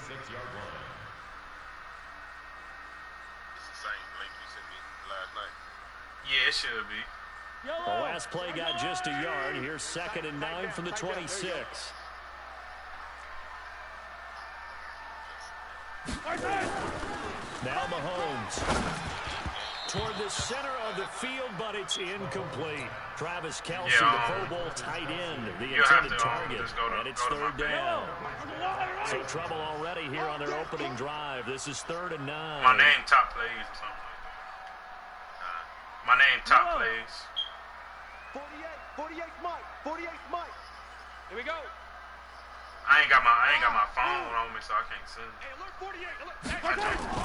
26-yard line. It's the same link you sent me last night. Yeah, it should be. The last play got just a yard. Here's 2nd and 9 from the 26. Now Mahomes toward the center of the field, but it's incomplete. Travis Kelce, the Pro Bowl tight end, the intended target, and it's 3rd down. So trouble already here on their opening drive. This is 3rd and 9. My name top plays or something like that. My name top plays. 48 Mike. 48 Mike. Here we go. I ain't got my phone on me, so I can't send it. Hey, alert 48.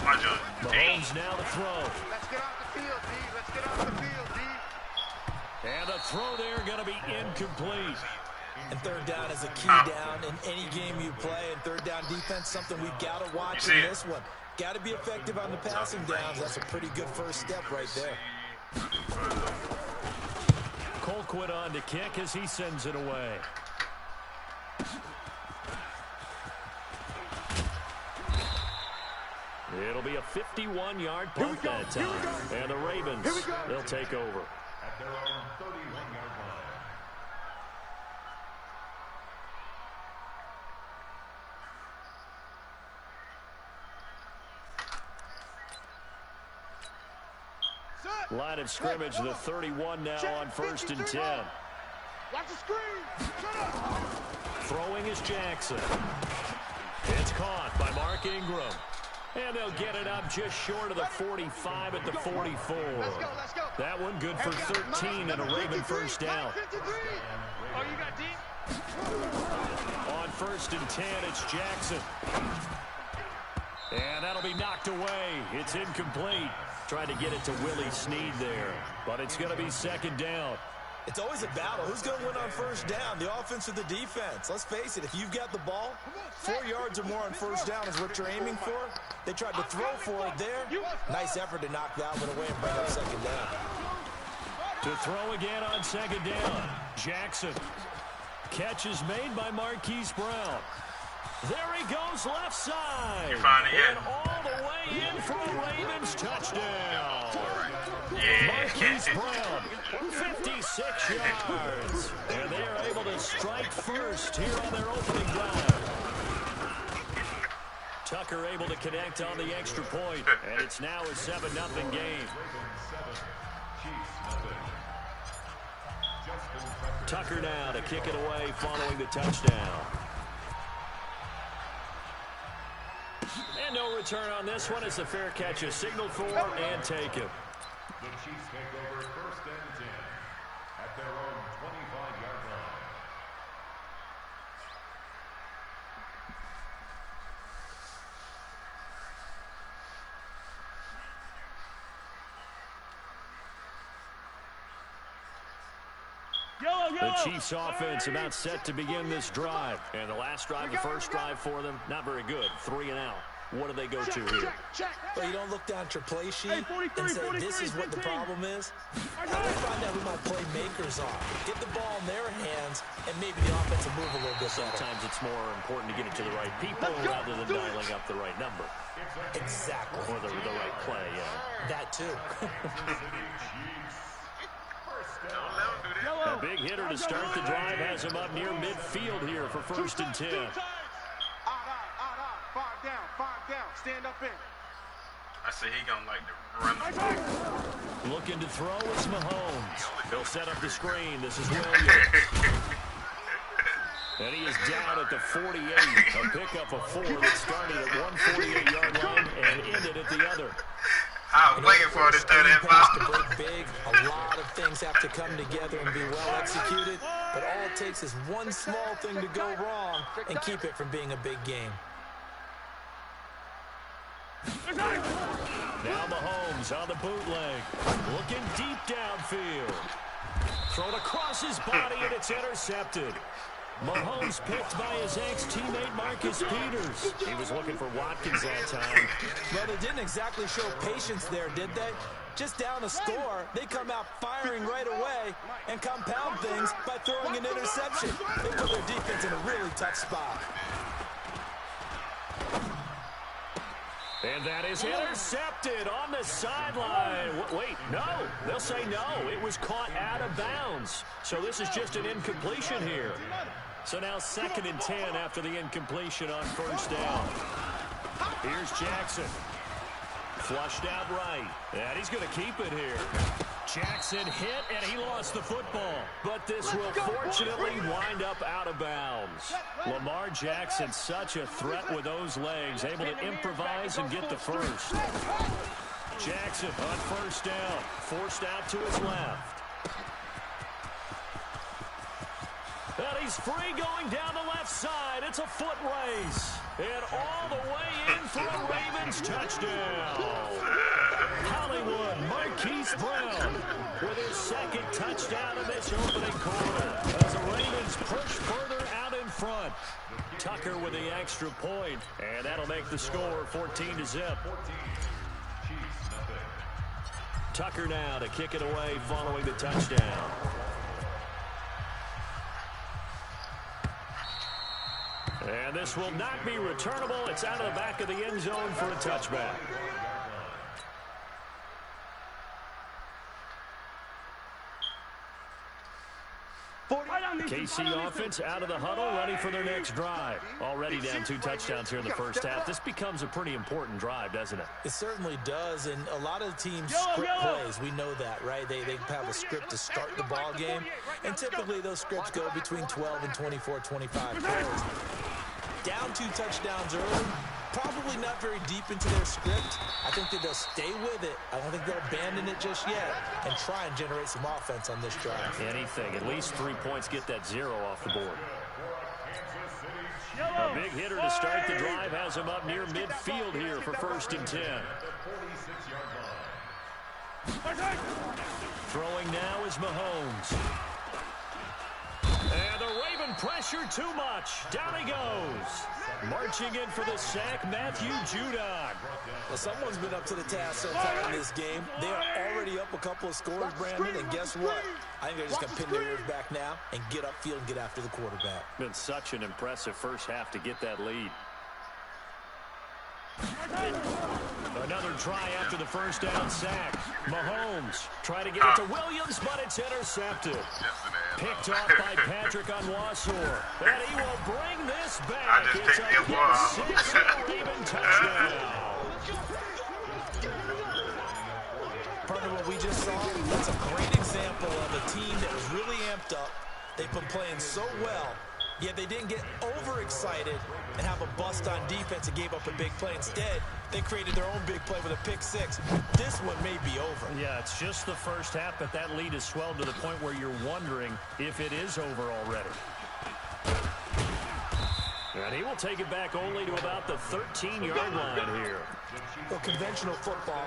My judge. Mahomes now to throw. Let's get off the field, D. Let's get off the field, D. And the throw there going to be incomplete. And 3rd down is a key down in any game you play. And 3rd down defense, something we've got to watch in this one. Got to be effective on the passing downs. That's a pretty good first step right there. Colquitt on to kick as he sends it away. It'll be a 51-yard punt that time. And the Ravens, they'll take over. At their own 31-yard line. Line of scrimmage, the 31 now on 1st and 10. Watch the screen. Throwing is Jackson. It's caught by Mark Ingram. And they'll get it up just short of the 45 at the 44. Let's go. That one good for 13 and a Raven 1st down. Oh, you got D? On 1st and 10, it's Jackson. And that'll be knocked away. It's incomplete. Tried to get it to Willie Snead there. But it's going to be 2nd down. It's always a battle. Who's going to win on 1st down, the offense or the defense? Let's face it, if you've got the ball, 4 yards or more on 1st down is what you're aiming for. They tried to throw for it there. Nice effort to knock that one away and bring up 2nd down. To throw again on 2nd down. Jackson. Catch is made by Marquise Brown. There he goes left side. You find it yet? And all the way in for a Ravens touchdown. Yeah. Marquise Brown, 56 yards. And they are able to strike first here on their opening drive. Tucker able to connect on the extra point, and it's now a 7-0 game. Tucker now to kick it away following the touchdown. And no return on this one as the fair catch is signaled for and taken. The Chiefs take over 1st and 10 at their own 25-yard line. The Chiefs offense about set to begin this drive. And the last drive, the first drive for them, not very good. 3 and out. What do they go to here? Well, you don't look down at your play sheet and say, this is what the problem is. How do they find out who my playmakers are? Get the ball in their hands, and maybe the offense will move a little bit better. Sometimes it's more important to get it to the right people rather than dialing up the right number. Exactly. Or the right play, yeah. That too. A big hitter to start the drive has him up near midfield here for 1st and 10. Five down. Stand up in. I say he gonna like to run the ball. Looking to throw is Mahomes. He'll set up the screen. This is Williams. And he is down at the 48. A pickup of 4 that started at 148-yard line and ended at the other. I was waiting for this third and to break big, a lot of things have to come together and be well executed. But all it takes is one small thing to go wrong and keep it from being a big game. Now Mahomes on the bootleg. Looking deep downfield. Thrown across his body, and it's intercepted. Mahomes picked by his ex-teammate Marcus Peters. He was looking for Watkins that time. Well, they didn't exactly show patience there, did they? Just down a score, they come out firing right away and compound things by throwing an interception. They put their defense in a really tough spot. And that is intercepted on the sideline. Wait, no. They'll say no. It was caught out of bounds. So this is just an incompletion here. So now 2nd and 10 after the incompletion on first down. Here's Jackson. Flushed out right. And he's going to keep it here. Jackson hit, and he lost the football. But this will fortunately wind up out of bounds. Lamar Jackson, such a threat with those legs, able to improvise and get the first. Jackson on first down, forced out to his left. And he's free going down the left side. It's a foot race. And all the way in for a Ravens touchdown. Hollywood Marquise Brown with his 2nd touchdown in this opening quarter. As the Ravens push further out in front. Tucker with the extra point. And that'll make the score 14-0. Tucker now to kick it away following the touchdown. And this will not be returnable. It's out of the back of the end zone for a touchback. KC offense out of the huddle, ready for their next drive. Already down 2 touchdowns here in the first half. This becomes a pretty important drive, doesn't it? It certainly does, and a lot of teams script plays. We know that, right? They have a script to start the ball game, and typically those scripts go between 12 and 24, 25 plays. Down 2 touchdowns early, probably not very deep into their script. I think that they'll stay with it. I don't think they'll abandon it just yet and try and generate some offense on this drive. Anything. At least 3 points, get that 0 off the board. A big hitter to start the drive has him up near midfield here for 1st and 10. Throwing now is Mahomes. And the Raven pressure too much. Down he goes. Marching in for the sack, Matthew Judon. Well, someone's been up to the task so far in this game. They are already up a couple of scores, Brandon, and guess what? I think they're just going to pin their ears back now and get upfield and get after the quarterback. Been such an impressive first half to get that lead. Another try after the first down sack. Mahomes try to get it to Williams, but it's intercepted. Picked off by Patrick Onwuasor. And he will bring this back. It's a pick 6 and a Raven touchdown. Part of what we just saw, that's a great example of a team that was really amped up. They've been playing so well, yet they didn't get overexcited and have a bust on defense and gave up a big play. Instead, they created their own big play with a pick 6. This one may be over. Yeah, it's just the first half, but that lead has swelled to the point where you're wondering if it is over already. And he will take it back only to about the 13-yard line here. Well, conventional football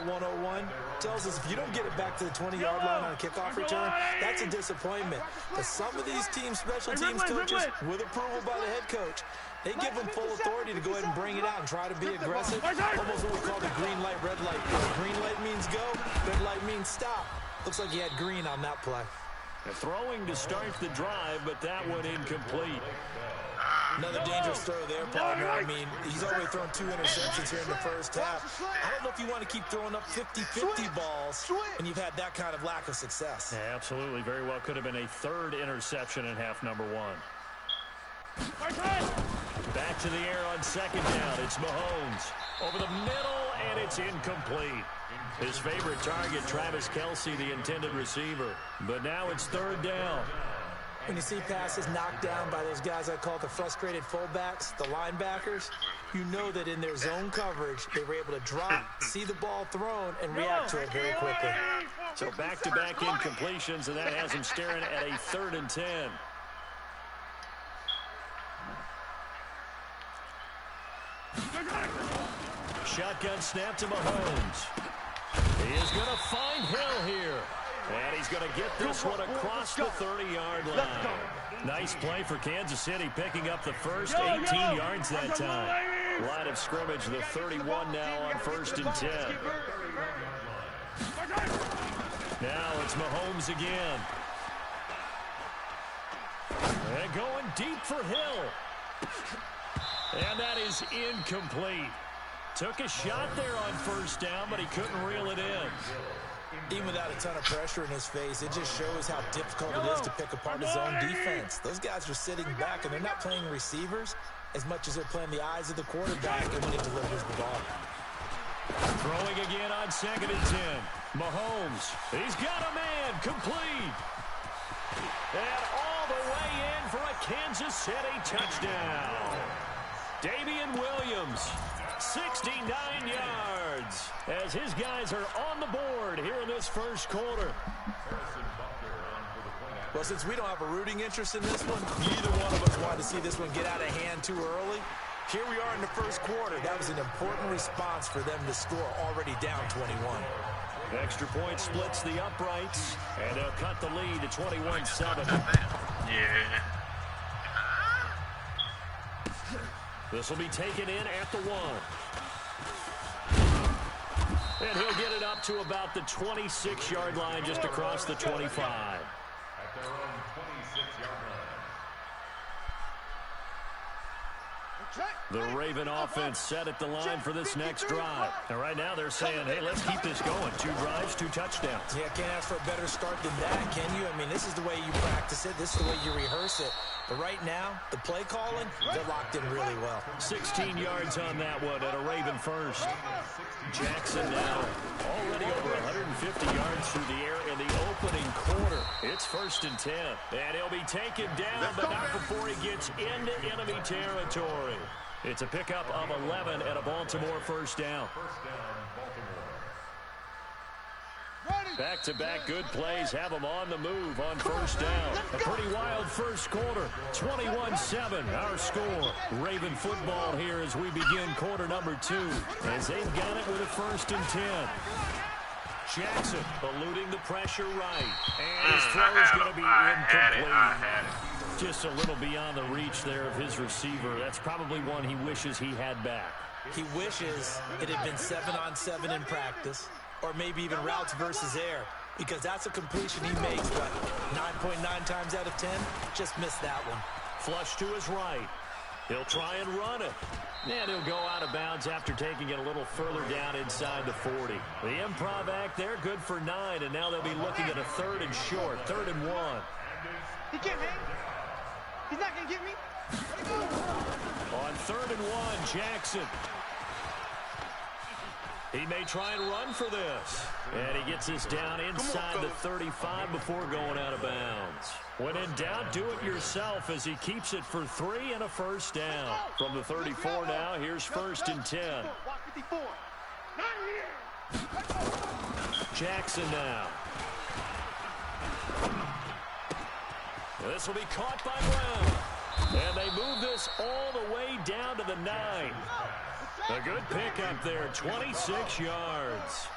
101, tells us if you don't get it back to the 20-yard line on a kickoff return, that's a disappointment. But some of these teams, special teams coaches, with approval by the head coach, they give them full authority to go ahead and bring it out and try to be aggressive. Almost what we call the green light, red light. Green light means go, red light means stop. Looks like he had green on that play. Throwing to start the drive, but that one incomplete. Another dangerous throw there, partner. I mean, he's already thrown 2 interceptions here in the first half. I don't know if you want to keep throwing up 50-50 balls when you've had that kind of lack of success. Yeah, absolutely. Very well could have been a 3rd interception in half number 1. Back to the air on 2nd down. It's Mahomes. Over the middle, and it's incomplete. His favorite target, Travis Kelce, the intended receiver. But now it's 3rd down. When you see passes knocked down by those guys I call the frustrated fullbacks, the linebackers, you know that in their zone coverage, they were able to drop, see the ball thrown, and react to it very quickly. So back-to-back incompletions, and that has him staring at a 3rd and 10. Shotgun snap to Mahomes. He is going to find Hill here. And he's going to get this one across the 30-yard line. Nice play for Kansas City, picking up the first 18 yards that time. Line of scrimmage, the 31 now on 1st and 10. Now it's Mahomes again. And going deep for Hill. And that is incomplete. Took a shot there on first down, but he couldn't reel it in. Even without a ton of pressure in his face, it just shows how difficult it is to pick apart his own defense. Those guys are sitting back, and they're not playing receivers as much as they're playing the eyes of the quarterback and when he delivers the ball. Throwing again on 2nd and 10. Mahomes, he's got a man, complete. And all the way in for a Kansas City touchdown. Damian Williams, 69 yards, as his guys are on the board here in this first quarter. Well, since we don't have a rooting interest in this one, neither one of us wanted to see this one get out of hand too early. Here we are in the first quarter. That was an important response for them to score, already down 21. Extra point splits the uprights, and they'll cut the lead to 21-7. Yeah. This will be taken in at the 1. And he'll get it up to about the 26-yard line, just across the 25. At their own 26-yard line. The Raven offense set at the line for this next drive. And right now they're saying, hey, let's keep this going. 2 drives, 2 touchdowns. Yeah, can't ask for a better start than that, can you? I mean, this is the way you practice it. This is the way you rehearse it. But right now, the play calling, they're locked in really well. 16 yards on that one at a Raven first. Jackson now already over 150 yards through the air in the opening quarter. It's 1st and 10. And he'll be taken down, but not before he gets into enemy territory. It's a pickup of 11 at a Baltimore first down. Back-to-back good plays have them on the move on first down. A pretty wild first quarter. 21-7 our score. Raven football here as we begin quarter number 2. As they've got it with a 1st and 10. Jackson eluding the pressure right. And his throw is going to be incomplete. Just a little beyond the reach there of his receiver. That's probably one he wishes he had back. He wishes it had been 7-on-7 in practice, or maybe even routes versus air, because that's a completion he makes, but 9.9 times out of 10, just missed that one. Flush to his right. He'll try and run it. And he'll go out of bounds after taking it a little further down inside the 40. The improv act there, good for 9, and now they'll be looking at a 3rd and short, 3rd and 1. He can't hang. He's not going to get me. On 3rd and 1, Jackson. He may try and run for this. And he gets this down inside the 35 before going out of bounds. When in doubt, do it yourself as he keeps it for 3 and a first down. From the 34 now, here's 1st and 10. Jackson now. This will be caught by Brown. And they move this all the way down to the 9. A good pickup there, 26 yards.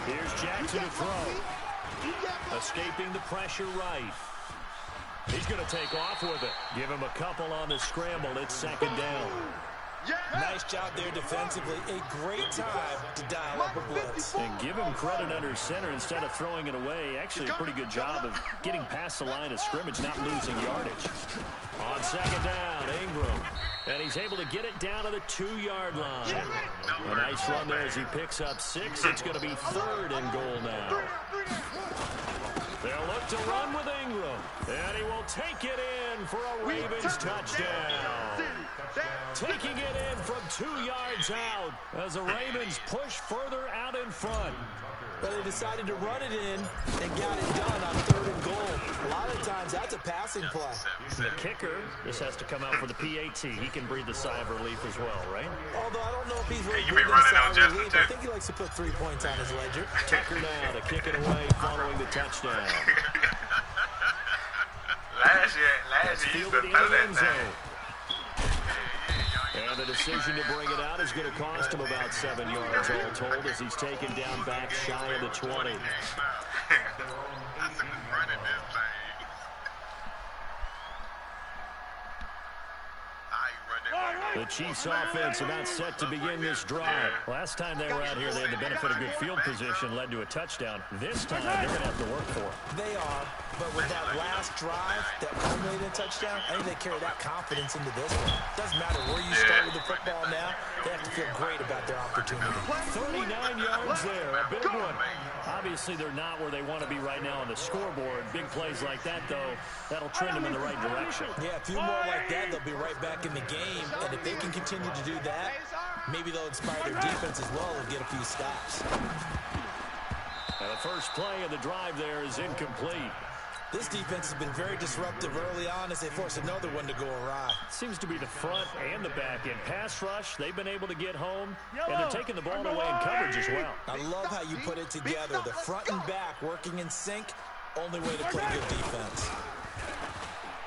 Here's Jackson to throw. Escaping the pressure right. He's going to take off with it. Give him a couple on the scramble. It's 2nd down. Nice job there defensively. A great time to dial up a blitz. And give him credit under center instead of throwing it away. Actually a pretty good job of getting past the line of scrimmage, not losing yardage. On 2nd down, Ingram. And he's able to get it down to the 2-yard line. A nice run there as he picks up 6. It's going to be 3rd and goal now. They'll look to run with Ingram. And he will take it in for a Ravens touchdown. Taking it in from 2 yards out as the Ravens push further out in front. But they decided to run it in and got it done on 3rd and goal. A lot of times that's a passing play. The kicker, this has to come out for the PAT. He can breathe a sigh of relief as well, right? Although I don't know if he's really you breathing be running a sigh out, of Justin, relief. too. I think he likes to put 3 points on his ledger. Kicker now to kick it away following the touchdown. Last year you used to throw that thing. And the decision to bring it out is going to cost him about 7 yards all told as he's taken down back shy of the 20. The Chiefs offense about set to begin this drive. Last time they were out here, they had the benefit of good field position, led to a touchdown. This time, they're going to have to work for it. They are, but with that last drive that culminated in a touchdown, I think they carry that confidence into this one. Doesn't matter where you start with the football now, they have to feel great about their opportunity. 39 yards there, a big one. Obviously, they're not where they want to be right now on the scoreboard. Big plays like that, though, that'll trend them in the right direction. Yeah, a few more like that, they'll be right back in the game. And if they can continue to do that, maybe they'll inspire their defense as well and get a few stops. And the first play of the drive there is incomplete. This defense has been very disruptive early on as they force another one to go awry. Seems to be the front and the back end. Pass rush, they've been able to get home, and they're taking the ball away in coverage as well. I love how you put it together. The front and back working in sync, only way to play good defense.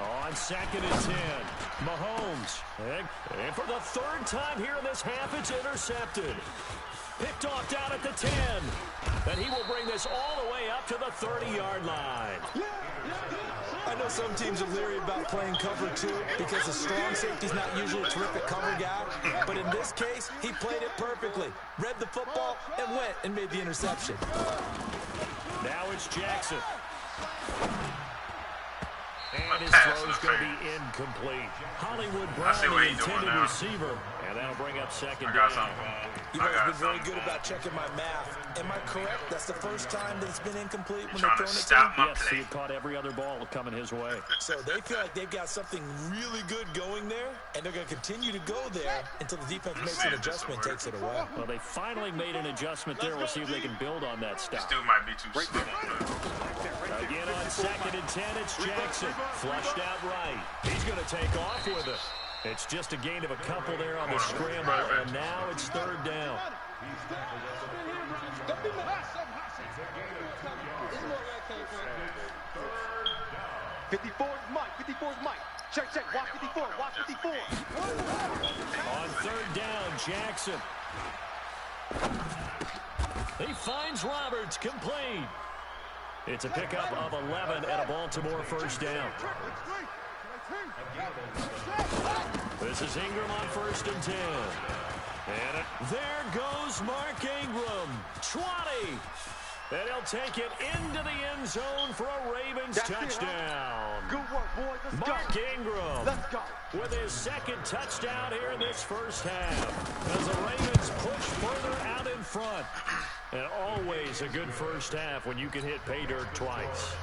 On 2nd and 10, Mahomes. And for the third time here in this half, it's intercepted. Picked off down at the 10. And he will bring this all the way up to the 30-yard line. I know some teams are leery about playing cover 2 because the strong safety's not usually a terrific cover guy. But in this case, he played it perfectly. Read the football and went and made the interception. Now it's Jackson. And his throw is going to be incomplete. Hollywood Brown, the intended receiver. And that'll bring up 2nd down. You've always been very good about checking my math. Am I correct? That's the first time that it's been incomplete when they're throwing it to him? Yes, he caught every other ball coming his way. So they feel like they've got something really good going there, and they're going to continue to go there until the defense makes an adjustment and takes it away. Well, they finally made an adjustment there. We'll see if they can build on that stop. This dude might be too slow. Again on 2nd and 10, it's Jackson. Flushed out right. He's going to take off with it. It's just a gain of a couple there on the scramble, and now it's 3rd down. 54 is Mike. 54 is Mike. Check. Watch 54. Watch 54. On 3rd down, Jackson. He finds Roberts, complete. It's a pickup of 11 and a Baltimore 1st down. This is Ingram on 1st and 10. And there goes Mark Ingram. 20. And he'll take it into the end zone for a Ravens touchdown. Good work, boys. Let's go. Mark Ingram. Let's go. With his 2nd touchdown here in this first half. As the Ravens push further out in front. And always a good first half when you can hit pay dirt twice.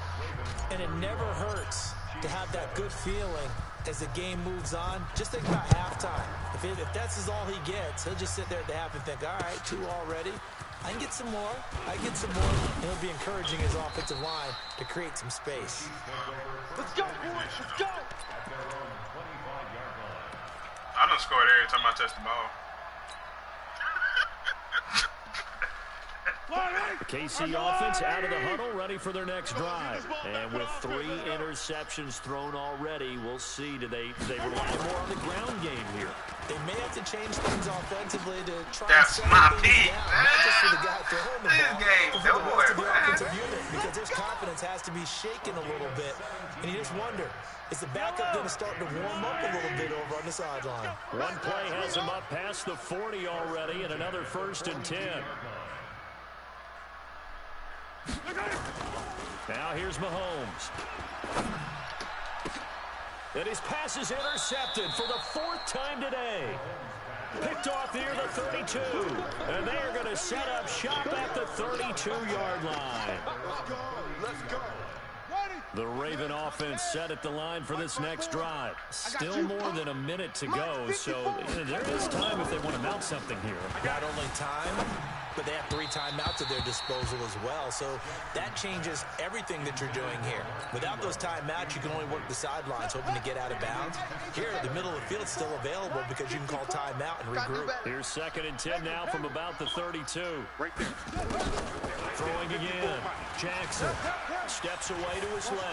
And it never hurts to have that good feeling as the game moves on. Just think about halftime. If that's all he gets, he'll just sit there at the half and think, all right, 2 already. I can get some more. And he'll be encouraging his offensive line to create some space. Let's go, boys. Let's go. I done scored every time I touch the ball. The KC offense out of the huddle, ready for their next drive. And with 3 interceptions thrown already, we'll see. Do they rely more on the ground game here? They may have to change things offensively to try That's and my settle pick, things down. Not just for the guy throwing the This ball, game, but for the rest of the man. offensive unit, because his confidence has to be shaken a little bit. And you just wonder, is the backup going to start to warm up a little bit over on the sideline? One play has him up past the 40 already, and another 1st and 10. Now here's Mahomes. And his pass is intercepted for the 4th time today. Picked off near the 32. And they are going to set up shop at the 32-yard line. Let's go. The Raven offense set at the line for this next drive. Still more than a minute to go, so there is time if they want to mount something here. Not only time, but they have 3 timeouts at their disposal as well. So that changes everything that you're doing here. Without those timeouts, you can only work the sidelines, hoping to get out of bounds. Here, the middle of the field is still available because you can call timeout and regroup. Here's 2nd and 10 now from about the 32. Right there. Throwing again. Jackson steps away to his left.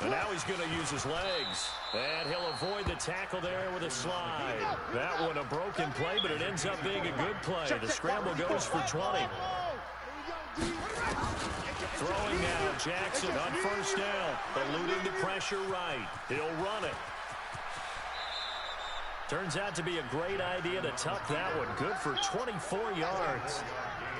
And now he's going to use his legs. And he'll avoid the tackle there with a slide. That one a broken play, but it ends up being a good play. The scramble goes for 20. Throwing now, Jackson on 1st down. Eluding the pressure right. He'll run it. Turns out to be a great idea to tuck that one. Good for 24 yards.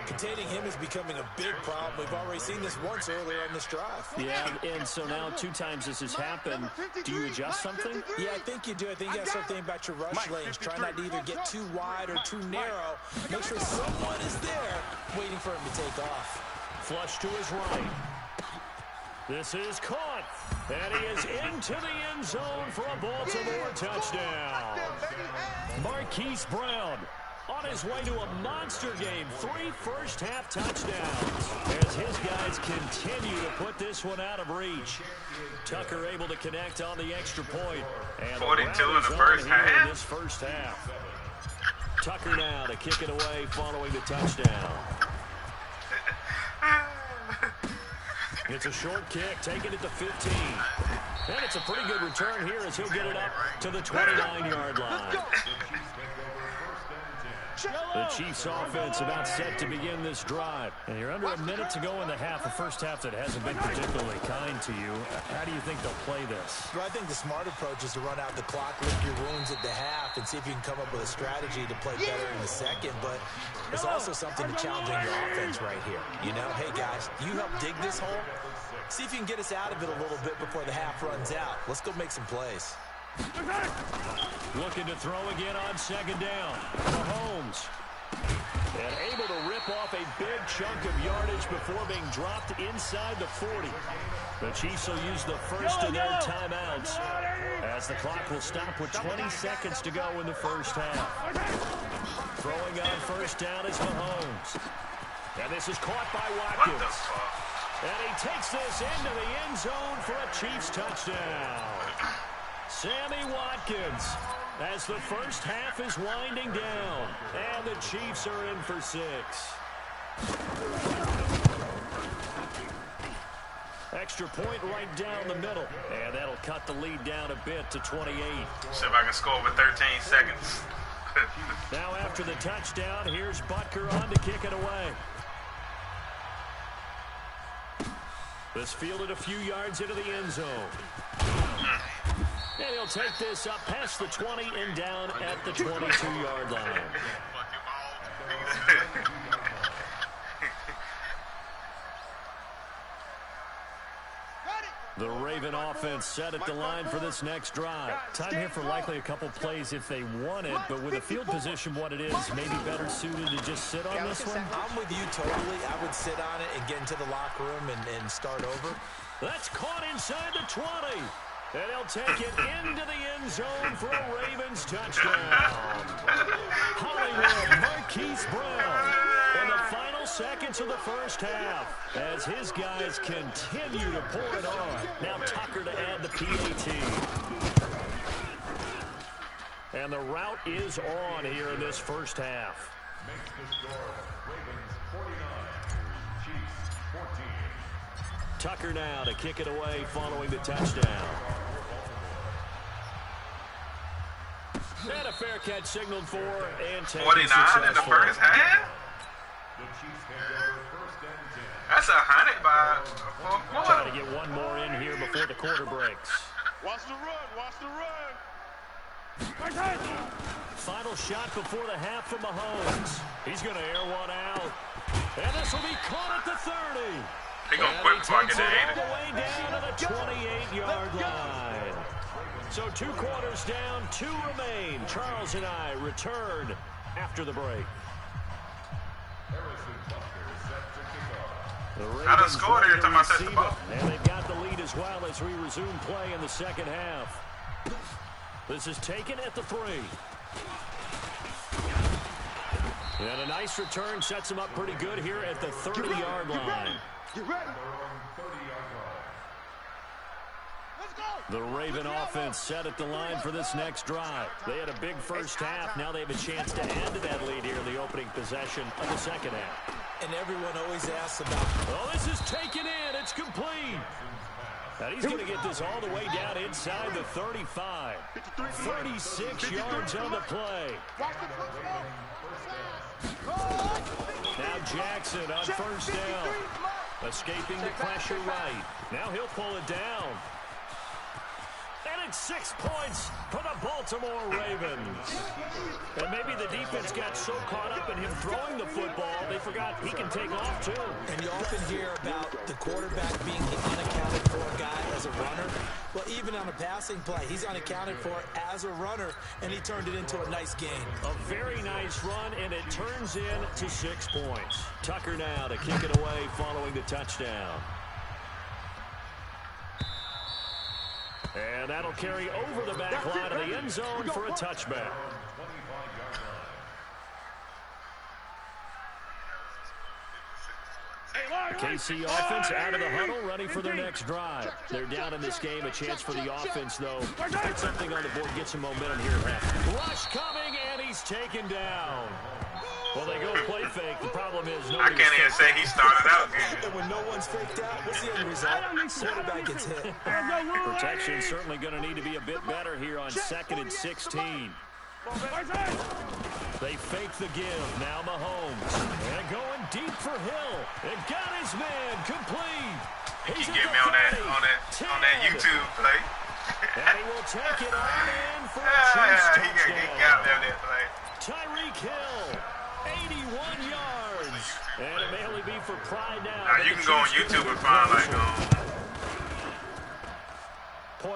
Containing him is becoming a big problem. We've already seen this once earlier on this drive. Yeah, and so now 2 times this has happened. Do you adjust something? Yeah, I think you do. I think you got to start thinking about your rush lanes. Try not to either get too wide or too narrow. Make sure someone is there waiting for him to take off. Flush to his right. This is caught. And he is into the end zone for a Baltimore touchdown. Marquise Brown on his way to a monster game. 3 first-half touchdowns as his guys continue to put this one out of reach. Tucker able to connect on the extra point. And 42 in the first half? In this first half. Tucker now to kick it away following the touchdown. It's a short kick, taking it to 15. And it's a pretty good return here as he'll get it up to the 29-yard line. The Chiefs offense about set to begin this drive. And you're under a minute to go in the half, a first half that hasn't been particularly kind to you. How do you think they'll play this? Well, I think the smart approach is to run out the clock, lick your wounds at the half, and see if you can come up with a strategy to play better in the second. But there's also something to challenging your offense right here. You know, hey, guys, you help dig this hole. See if you can get us out of it a little bit before the half runs out. Let's go make some plays. Looking to throw again on second down. Mahomes. And able to rip off a big chunk of yardage before being dropped inside the 40. The Chiefs will use the first of their timeouts as the clock will stop with 20 seconds to go in the first half. Throwing on first down is Mahomes. And this is caught by Watkins. And he takes this into the end zone for a Chiefs touchdown. Sammy Watkins as the first half is winding down. And the Chiefs are in for 6. Extra point right down the middle. And that'll cut the lead down a bit to 28. See if I can score with 13 seconds. Now after the touchdown, here's Butker on to kick it away. This fielded a few yards into the end zone. And he'll take this up past the 20 and down at the 22-yard line. The Raven offense set at the line for this next drive. Time here for likely a couple plays if they want it, but with the field position what it is, maybe better suited to just sit on this one? I'm with you totally. I would sit on it and get into the locker room and start over. That's caught inside the 20. And he'll take it into the end zone for a Ravens touchdown. Hollywood, Marquise Brown. In the final seconds of the first half, as his guys continue to pour it on. Now Tucker to add the PAT. And the route is on here in this first half. Makes the score Ravens 49, Chiefs 14. Tucker now to kick it away following the touchdown. And a fair catch signaled for and taken 49 in the first half? The Chiefs take over first and 10. That's 100 by fourth quarter. Trying to get one more in here before the quarter breaks. Watch the run, watch the run. Final shot before the half from Mahomes. He's going to air one out. And this will be caught at the 30. He gonna quit before I get to all the way down to the 28-yard line. So 2 quarters down, 2 remain. Charles and I return after the break. I done scored every time I touch the ball. And they've got the lead as well as we resume play in the second half. This is taken at the 3. And a nice return sets them up pretty good here at the 30-yard line. Get ready. The Raven offense set at the line for this next drive. They had a big first half. Now they have a chance to add to that lead here in the opening possession of the second half. And everyone always asks about... Oh, this is taken in. It's complete. And he's going to get this all the way down inside the 35. 36 yards on the play. Now Jackson on first down. Escaping the pressure right. Now he'll pull it down. And it's 6 points for the Baltimore Ravens. And maybe the defense got so caught up in him throwing the football, they forgot he can take off too. And you often hear about the quarterback being the unaccounted for guy as a runner. Well, even on a passing play, he's unaccounted for as a runner, and he turned it into a nice gain. A very nice run, and it turns into 6 points. Tucker now to kick it away following the touchdown. And that'll carry over the back line of the end zone for a touchback. The KC offense out of the huddle, ready for their next drive. They're down in this game. A chance for the offense, though. Put something on the board, get some momentum here. Rush coming, and he's taken down. Well, they go play fake. The problem is I can't even say he started out good. And when no one's faked out, what's the end result? Quarterback gets hit. Protection certainly going to need to be a bit better here on 2nd and 16. They fake the give. Now Mahomes. And going deep for Hill. And got his man complete. He get me on that YouTube play. And he will take it on in for a Chiefs touchdown. He got me on that play. Tyreek Hill, 81 yards. And it may only be for pride now. Now you can go on YouTube and find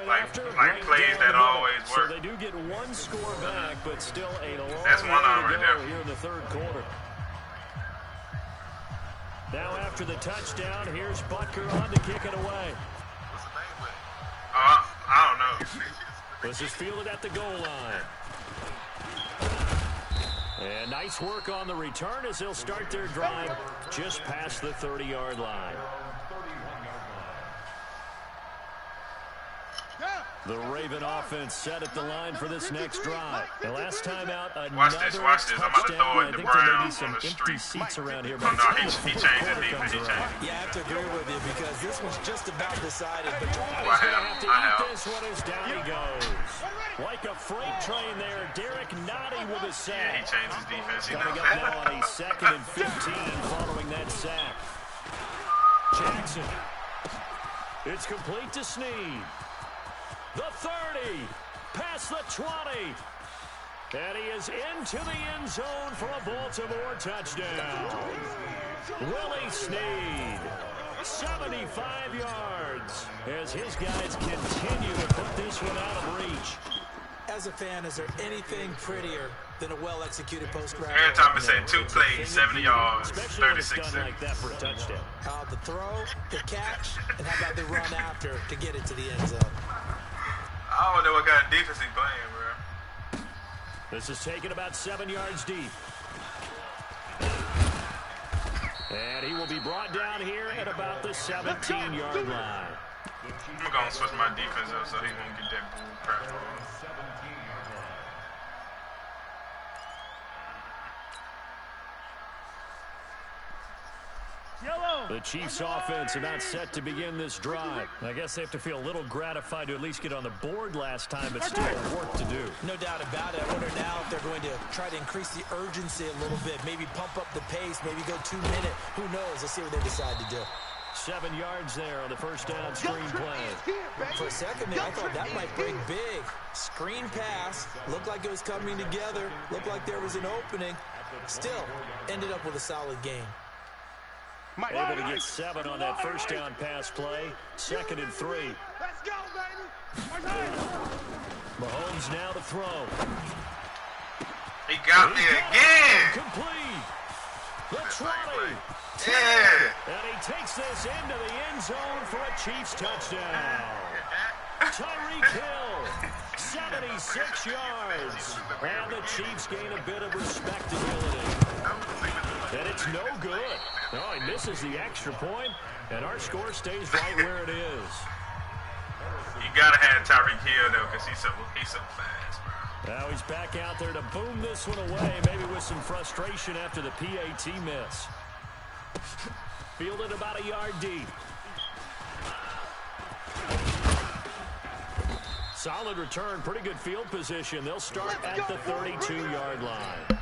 like plays that always work. So they do get one score back, but still a long That's one way right to there. go here in the third quarter. Now after the touchdown, here's Butker on to kick it away. I don't know. This is fielded at the goal line. And nice work on the return as they'll start their drive just past the 30-yard line. The Raven offense set at the line for this next drive. The last time out, another Watch this. I'm about to throw touchdown. it to I think there may Brown be some on the empty street. seats around here. Oh, no, he changed the defense. He changed it. Yeah, I have to agree with you because this was just about decided. But He's going to have to eat this one as down he goes. Like a freight train there, Derek Nottie with a Yeah, sack. he changed his defense. He Coming knows up now on that. a 2nd and 15 following that sack. Jackson. It's complete to Snead. The 30. Past the 20. And he is into the end zone for a Baltimore touchdown. Willie Snead. 75 yards as his guys continue to put this one out of reach. as a fan, is there anything prettier than a well-executed post-grab? Every time it said 2 plays, 70 yards, 36 seconds. Like that for a touchdown. The throw, the catch, and how about the run after to get it to the end zone? I don't know what kind of defense he's playing, bro. This is taken about 7 yards deep. And he will be brought down here at about the 17-yard line. I'm going to switch my defense up so he won't get that bull crap. The Chiefs offense about set to begin this drive. I guess they have to feel a little gratified to at least get on the board last time, but still work to do. No doubt about it. I wonder now if they're going to try to increase the urgency a little bit, maybe pump up the pace, maybe go 2 minute. Who knows? Let's see what they decide to do. 7 yards there on the first down screen play. For a second there, I thought that might break big. Screen pass. Looked like it was coming together. Looked like there was an opening. Still, ended up with a solid game. Able to get 7 on that first down pass play. 2nd and 3. Let's go, baby. Mahomes now to throw. He got me again. Complete. The 20. Yeah. And he takes this into the end zone for a Chiefs touchdown. Tyreek Hill, 76 yards. And the Chiefs gain a bit of respectability. And it's no good. Oh, he misses the extra point, and our score stays right where it is. You got to have Tyreek Hill, though, because he's so fast, bro. Now he's back out there to boom this one away, maybe with some frustration after the PAT miss. Fielded about a yard deep. Solid return, pretty good field position. They'll start at the 32-yard line.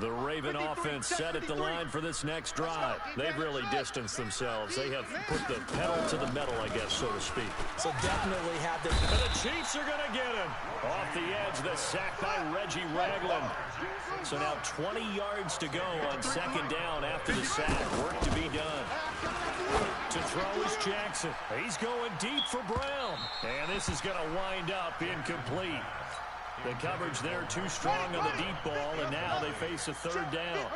The Raven offense set at the line for this next drive. They've really distanced themselves. They have put the pedal to the metal, I guess, so to speak. So definitely have the... And the Chiefs are going to get him. Off the edge, the sack by Reggie Ragland. So now 20 yards to go on second down after the sack. Work to be done. To throw is Jackson. He's going deep for Brown. And this is going to wind up incomplete. The coverage there too strong on the deep ball, and now they face a third down.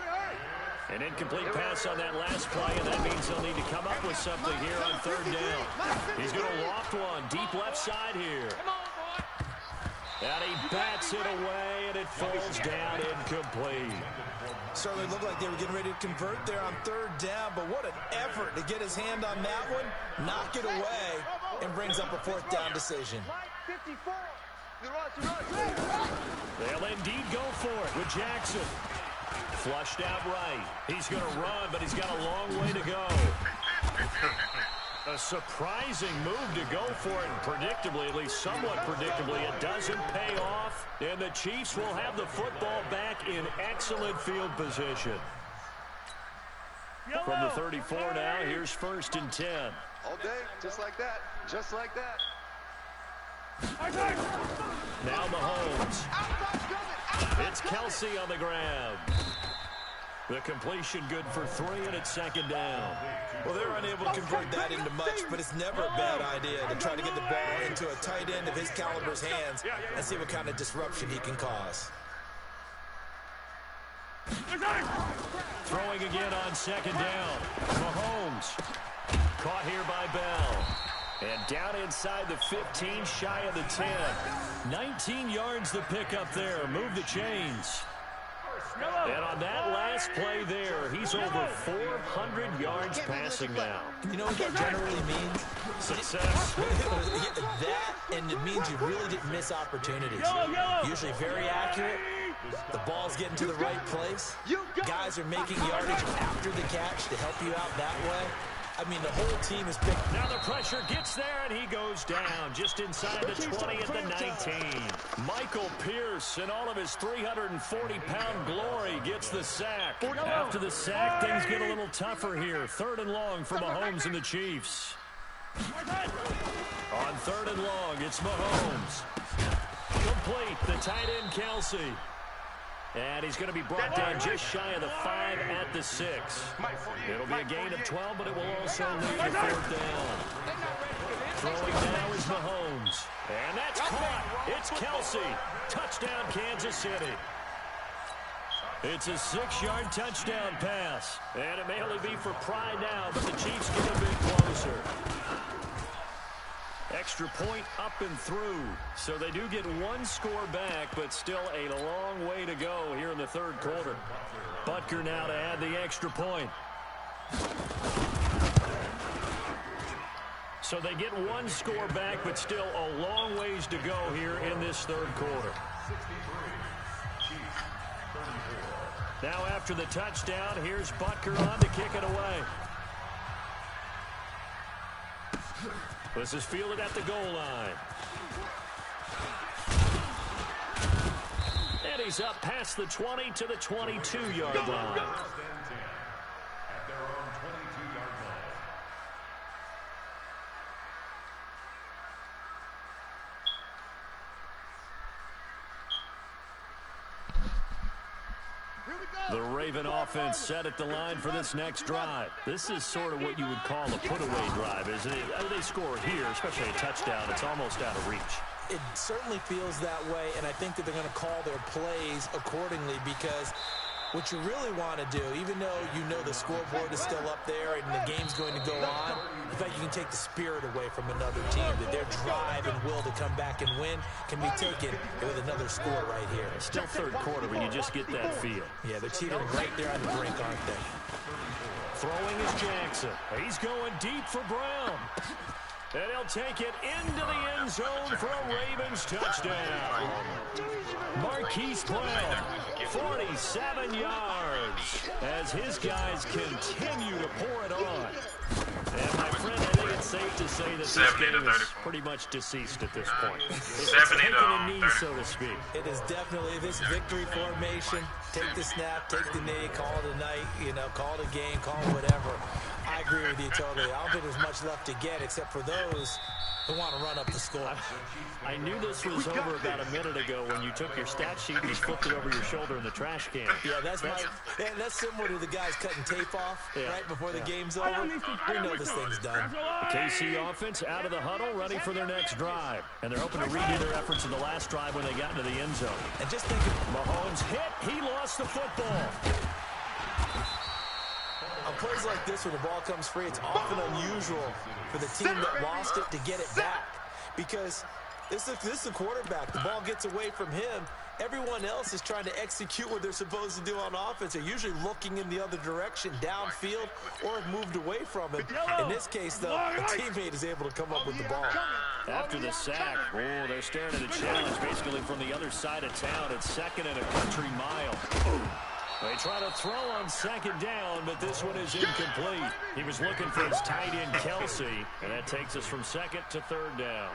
An incomplete pass on that last play, and that means they'll need to come up with something here on third down. He's going to loft one deep left side here. And he bats it away, and it falls down incomplete. Certainly looked like they were getting ready to convert there on third down, but what an effort to get his hand on that one, knock it away, and brings up a fourth down decision. They'll indeed go for it with Jackson. Flushed out right. He's going to run, but he's got a long way to go. A surprising move to go for it, and predictably, at least somewhat predictably, it doesn't pay off, and the Chiefs will have the football back in excellent field position. From the 34 now, here's 1st and 10. All day, just like that, just like that. Now Mahomes. It's Kelsey on the ground. The completion good for 3, and it's second down. Well, they're unable to convert that into much, but it's never a bad idea to try to get the ball into a tight end of his caliber's hands and see what kind of disruption he can cause. Throwing again on second down. Mahomes. Caught here by Bell. And down inside the 15, shy of the 10. 19 yards the pickup there. Move the chains. And on that last play there, he's over 400 yards passing now. You know what that generally means? Success. That, and it means you really didn't miss opportunities. Usually very accurate. The ball's getting to the right place. Guys are making yardage after the catch to help you out that way. I mean, the whole team is picked. Now the pressure gets there, and he goes down just inside the 20 at the 19. Michael Pierce, in all of his 340-pound glory, gets the sack. After the sack, things get a little tougher here. 3rd and long for Mahomes and the Chiefs. On 3rd and long, it's Mahomes. Complete, the tight end Kelsey. And he's going to be brought down just shy of the 5 at the 6. It'll be a gain of 12, but it will also lead to 4th down. Throwing now is Mahomes. And that's caught. It's Kelsey. Touchdown, Kansas City. It's a 6-yard touchdown pass. And it may only be for pride now, but the Chiefs get a bit closer. Extra point up and through. So they do get 1 score back, but still a long way to go here in the 3rd quarter. Butker now to add the extra point. So they get 1 score back, but still a long ways to go here in this 3rd quarter. Now after the touchdown, here's Butker on to kick it away. This is fielded at the goal line. And he's up past the 20 to the 22-yard line. At their own 22-yard line. The Raven offense set at the line for this next drive. This is sort of what you would call a put-away drive, isn't it? They score here, especially a touchdown. It's almost out of reach. It certainly feels that way, and I think that they're going to call their plays accordingly, because what you really want to do, even though you know the scoreboard is still up there and the game's going to go on, in fact, you can take the spirit away from another team, that their drive and will to come back and win can be taken with another score right here. It's still 3rd quarter, but you just get that feel. Yeah, they're teetering right there on the brink, aren't they? Throwing is Jackson. He's going deep for Brown. And he'll take it into the end zone for a Ravens touchdown. Marquise Brown, 47 yards. as his guys continue to pour it on. And my friend, I think it's safe to say that this game is pretty much deceased at this point. It's taking a knee, so to speak. It is definitely this victory formation. Take the snap, take the knee, call it a night, you know, call it a game, call it whatever. I agree with you totally. I don't think there's much left to get except for those who want to run up the score. I knew this was over about a minute ago when you took your stat sheet and just flipped it over your shoulder in the trash can. Yeah, that's similar to the guys cutting tape off right before the game's over. We know this thing's done. The KC offense out of the huddle, ready for their next drive. And they're hoping to redo their efforts in the last drive when they got into the end zone. And just think of Mahomes hit. He lost the football. On plays like this where the ball comes free, it's often unusual for the team that lost it to get it back. Because this is a quarterback. The ball gets away from him. Everyone else is trying to execute what they're supposed to do on offense. They're usually looking in the other direction, downfield, or have moved away from it. In this case, though, a teammate is able to come up with the ball. After the sack, they're staring at a challenge basically from the other side of town. It's second and a country mile. They try to throw on second down, but this one is incomplete. He was looking for his tight end, Kelsey, and that takes us from second to third down.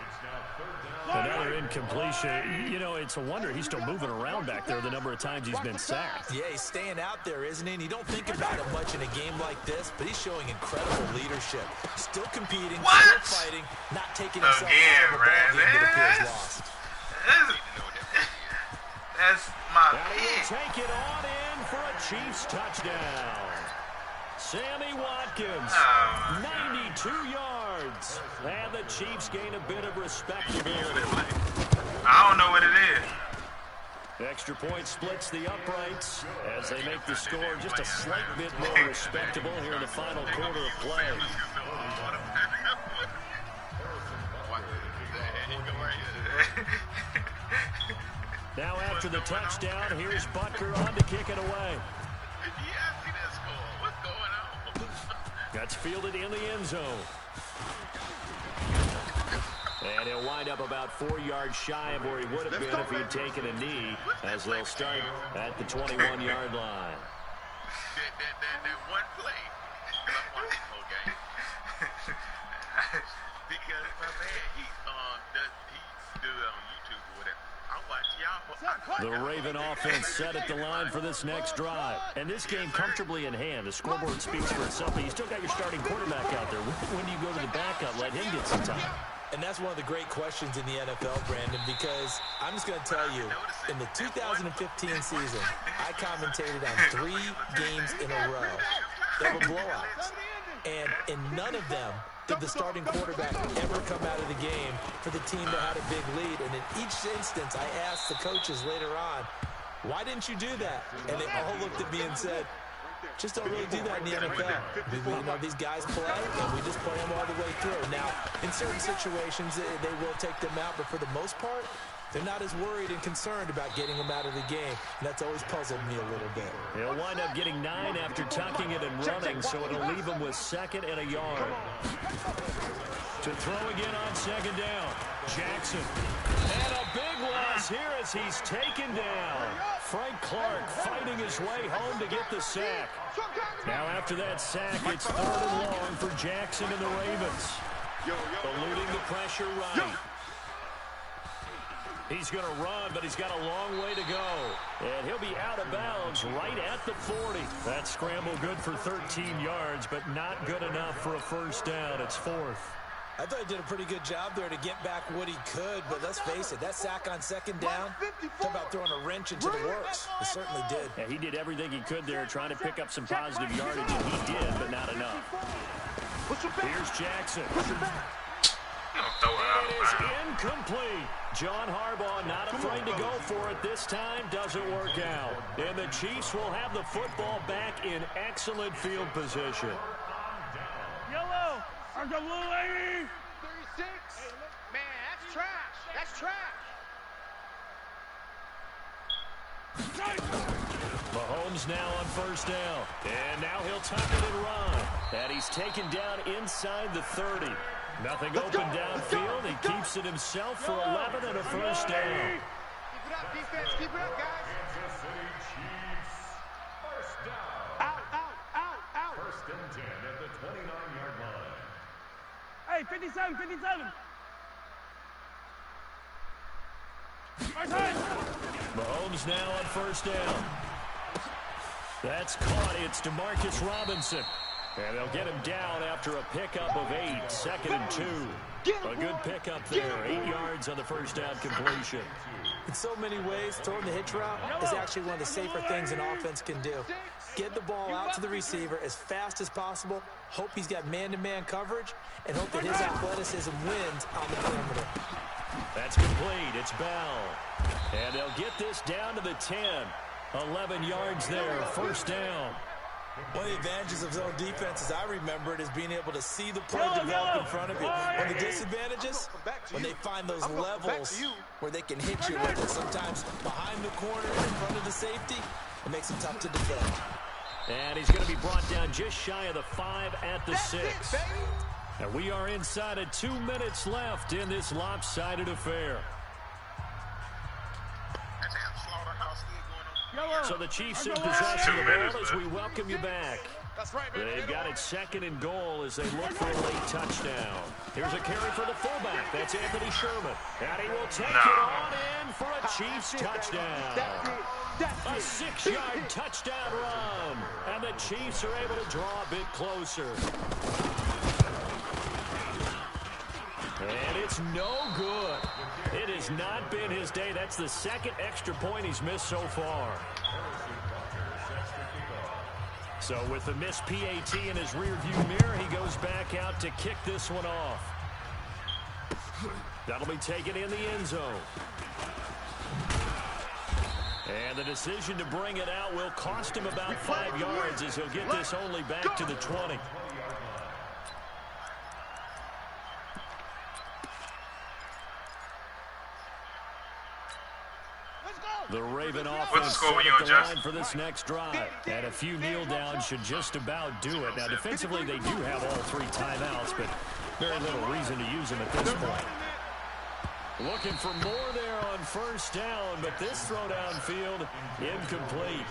Another incompletion. You know, it's a wonder he's still moving around back there the number of times he's been sacked. Yeah, he's staying out there, isn't he? And you don't think about it much in a game like this, but he's showing incredible leadership. Still competing, still fighting, not taking himself out of the ball game that appears lost. That's my pick. Take it on in for a Chiefs touchdown. Sammy Watkins, 92 yards. And the Chiefs gain a bit of respectability. I don't know what it is. Extra point splits the uprights as they make the score just a slight bit more respectable here in the final quarter of play. Now after the touchdown, here's Butker on to kick it away. That's fielded in the end zone. And he'll wind up about 4 yards shy of where he would have been if he had taken a knee, as they'll start at the 21-yard line. That one play. Because my man, he do it on YouTube or whatever. The Raven offense set at the line for this next drive. And this game comfortably in hand. The scoreboard speaks for itself, but you still got your starting quarterback out there. When do you go to the backup? Let him get some time. And that's one of the great questions in the NFL, Brandon, because I'm just going to tell you, in the 2015 season, I commentated on 3 games in a row. They were blowouts. And in none of them did the starting quarterback ever come out of the game for the team that had a big lead. And in each instance, I asked the coaches later on, why didn't you do that? And they all looked at me and said, just don't really do that in the NFL. You know, these guys play, and we just play them all the way through. Now, in certain situations, they will take them out, but for the most part, they're not as worried and concerned about getting them out of the game. And that's always puzzled me a little bit. He'll wind up getting 9 after tucking it and running, so it'll leave him with second and a yard. To throw again on second down, Jackson. And a big loss here as he's taken down. Frank Clark fighting his way home to get the sack. Now after that sack, it's 3rd and long for Jackson and the Ravens. Eluding the pressure right. He's going to run, but he's got a long way to go. And he'll be out of bounds right at the 40. That scramble good for 13 yards, but not good enough for a first down. It's 4th. I thought he did a pretty good job there to get back what he could, but let's face it, that sack on second down, talk about throwing a wrench into the works. It certainly did. Yeah, he did everything he could there, trying to pick up some positive yardage, and he did, but not enough. Here's Jackson. It is incomplete. John Harbaugh not afraid to go for it this time. Doesn't work out. And the Chiefs will have the football back in excellent field position. Yellow. Our blue lady. 36. Man, that's trash. That's trash. Mahomes now on first down. And now he'll tuck it and run. And he's taken down inside the 30. Nothing open downfield. He keeps it himself for 11 and a first down. Keep it up, defense. Keep it up, guys. Kansas City Chiefs. First down. first and 10 at the 29-yard line. Hey, 57, 57. Mahomes now on first down. That's caught. It's DeMarcus Robinson. And they'll get him down after a pickup of 8, 2nd and 2. A good pickup there, 8 yards on the first down completion. In so many ways, throwing the hitch route is actually one of the safer things an offense can do. Get the ball out to the receiver as fast as possible, hope he's got man-to-man coverage, and hope that his athleticism wins on the perimeter. That's complete. It's Bell. And they'll get this down to the 10. 11 yards there, first down. One of the advantages of zone defense, as I remember it, is being able to see the play develop in front of you. One of the disadvantages, when they find those levels where they can hit you with it, sometimes behind the corner, in front of the safety, it makes it tough to defend. And he's going to be brought down just shy of the 5 at the 6. And we are inside of 2 minutes left in this lopsided affair. So the Chiefs in possession of the ball as we welcome you back. They've got it 2nd and goal as they look for a late touchdown. Here's a carry for the fullback. That's Anthony Sherman. And he will take it on in for a Chiefs touchdown. A 6-yard touchdown run. And the Chiefs are able to draw a bit closer. And it's no good. It has not been his day. That's the 2nd extra point he's missed so far. So with the missed PAT in his rearview mirror, he goes back out to kick this one off. That'll be taken in the end zone. And the decision to bring it out will cost him about 5 yards as he'll get this only back to the 20. The Raven offense set up the line for this next drive. And a few kneel downs should just about do it. Now, defensively, they do have all 3 timeouts, but very little reason to use them at this point. Looking for more there on first down, but this throw downfield incomplete.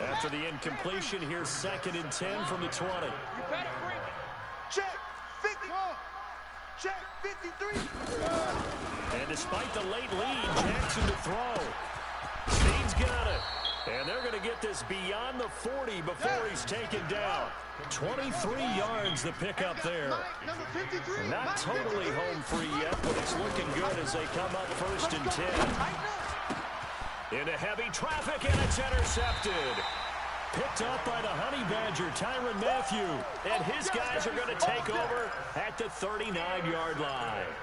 After the incompletion, here's 2nd and 10 from the 20. Check 50. Check 53. And despite the late lead, Jackson to throw. Speed's got it. And they're going to get this beyond the 40 before he's taken down. 23 yards the pickup there. Not totally home free yet, but it's looking good as they come up 1st and 10. Into heavy traffic, and it's intercepted. Picked up by the Honey Badger, Tyrann Mathieu. And his guys are going to take over at the 39-yard line.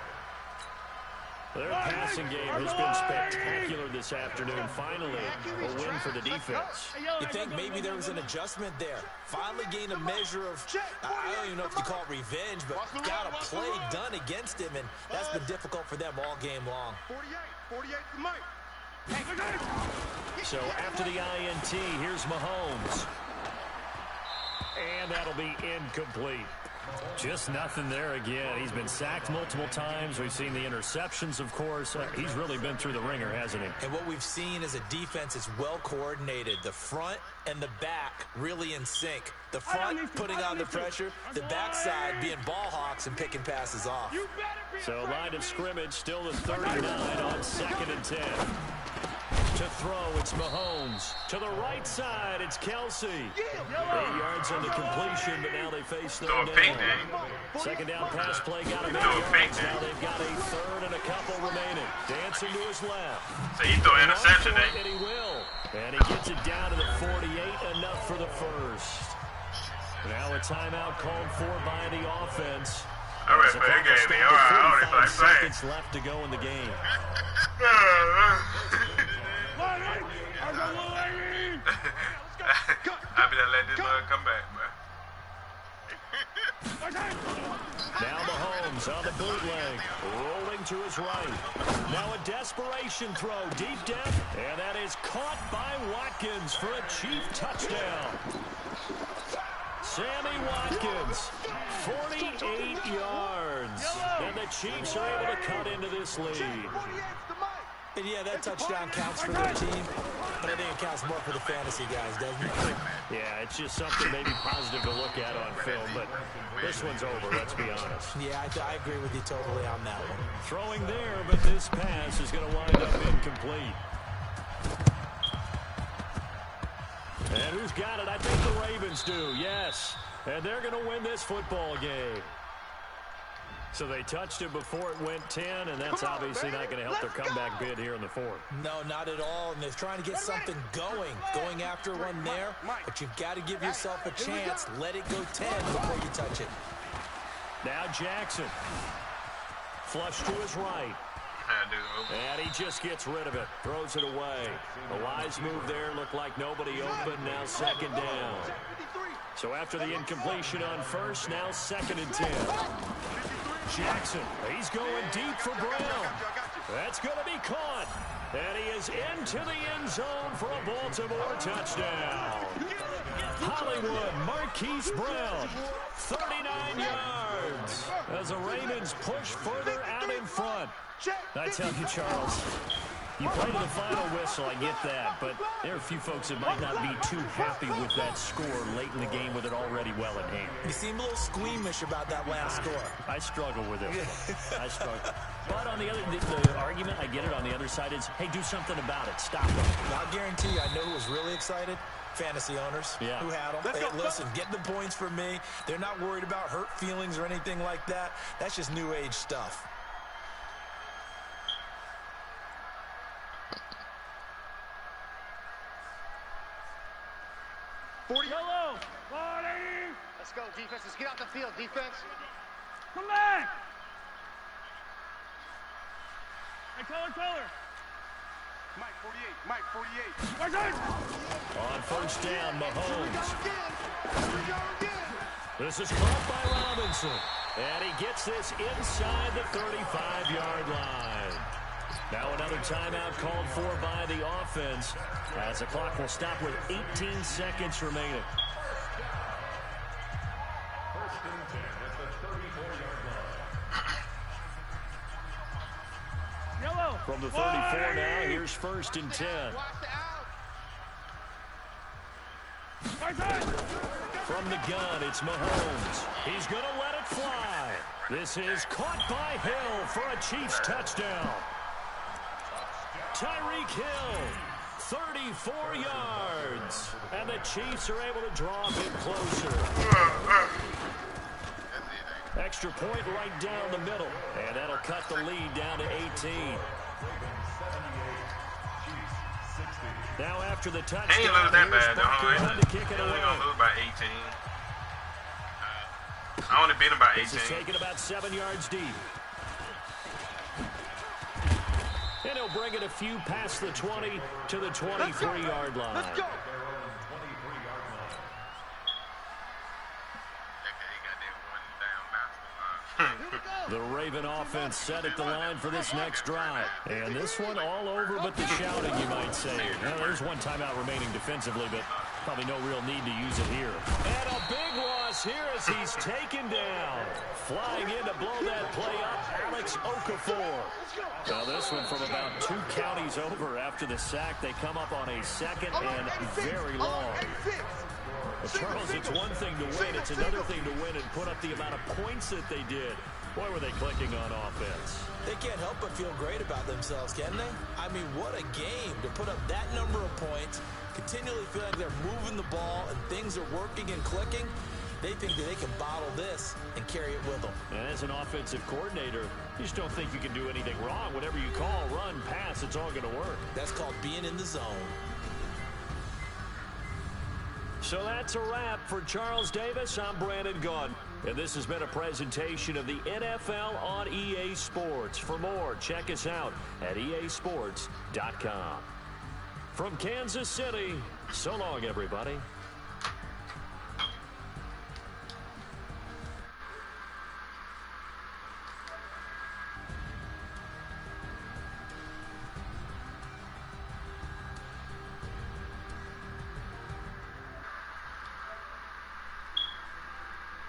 Their passing game has been spectacular this afternoon. Finally, a win for the defense. You think maybe there was an adjustment there. Finally gained a measure of, I don't even know if you call it revenge, but got a play done against him, and that's been difficult for them all game long. 48 to Mike. So after the INT, here's Mahomes. And that'll be incomplete. Just nothing there again. He's been sacked multiple times. We've seen the interceptions, of course. He's really been through the ringer, hasn't he? And what we've seen is a defense is well coordinated. The front and the back really in sync. The front putting on the pressure, the backside being ball hawks and picking passes off. So line of scrimmage still the 39 on 2nd and 10. To throw, it's Mahomes. To the right side, it's Kelsey. 8 yards on the completion, but now they face third down. 2nd down pass play got him 8 yards. Now they've got a 3rd and a couple remaining. Dancing to his left. So he threw an interception, and he will. And he gets it down to the 48, enough for the first. Now a timeout called for by the offense. All right, man, it gave me. All right, I don't even like seconds left to go in the game. Happy to let this man come back, man. Now Mahomes on the bootleg, rolling to his right. Now a desperation throw, deep depth, and that is caught by Watkins for a Chief touchdown. Sammy Watkins, 48 yards, and the Chiefs are able to cut into this lead. And yeah, that touchdown counts for their team. But I think it counts more for the fantasy guys, doesn't it? Yeah, it's just something maybe positive to look at on film, but this one's over, let's be honest. Yeah, I agree with you totally on that one. Throwing there, but this pass is going to wind up incomplete. And who's got it? I think the Ravens do, yes. And they're going to win this football game. So they touched it before it went 10, and that's obviously not going to help their comeback bid here in the fourth. No, not at all. And they're trying to get something going after one there. But you've got to give yourself a chance. Let it go 10 before you touch it. Now Jackson. Flush to his right. And he just gets rid of it. Throws it away. A wise move there. Looked like nobody open. Now second down. So after the incompletion on first, now 2nd and 10. Jackson, he's going deep for Brown. That's going to be caught. And he is into the end zone for a Baltimore touchdown. Hollywood Marquise Brown, 39 yards. As the Ravens push further out in front. I tell you, Charles, you play to the final whistle, I get that, but there are a few folks that might not be too happy with that score late in the game with it already well in hand. You seem a little squeamish about that last score. I struggle with it. I struggle. But on the other, the argument, I get it, on the other side is, hey, do something about it. Stop it. I'll guarantee you, I know who was really excited. Fantasy owners who had them. Hey, listen, get the points for me. They're not worried about hurt feelings or anything like that. That's just new age stuff. Yellow. 40. Let's go, defense. Let's get out the field, defense. Come back. Hey, color. Mike, 48. Mike, 48. Where's it? On first down, Mahomes. Here we go again. This is caught by Robinson. And he gets this inside the 35-yard line. Now another timeout called for by the offense as the clock will stop with 18 seconds remaining. First and 10 at the 34-yard line. Yellow. From the 34 now, here's 1st and 10. From the gun, it's Mahomes. He's going to let it fly. This is caught by Hill for a Chiefs touchdown. Tyreek Hill, 34 yards. And the Chiefs are able to draw a bit closer. Extra point right down the middle. And that'll cut the lead down to 18. Now after the touchdown, he ain't lose that bad, though. to kick it away. Only gonna lose by 18. I only beat him by 18. This is taken about 7 yards deep. And he'll bring it a few past the 20 to the 23-yard line. Let's go. The Raven offense set at the line for this next drive. And this one all over but the shouting, you might say. Well, there's one timeout remaining defensively, but probably no real need to use it here. And a big loss here as he's taken down. Flying in to blow that play up, Alex Okafor. Now this one from about 2 counties over after the sack. They come up on a 2nd and very long. Well, Charles, it's one thing to win. It's another thing to win and put up the amount of points that they did. Boy, were they clicking on offense. They can't help but feel great about themselves, can they? I mean, what a game to put up that number of points, continually feel like they're moving the ball and things are working and clicking. They think that they can bottle this and carry it with them. And as an offensive coordinator, you just don't think you can do anything wrong. Whatever you call, run, pass, it's all going to work. That's called being in the zone. So that's a wrap for Charles Davis. I'm Brandon Gaudin. And this has been a presentation of the NFL on EA Sports. For more, check us out at easports.com. From Kansas City, so long, everybody.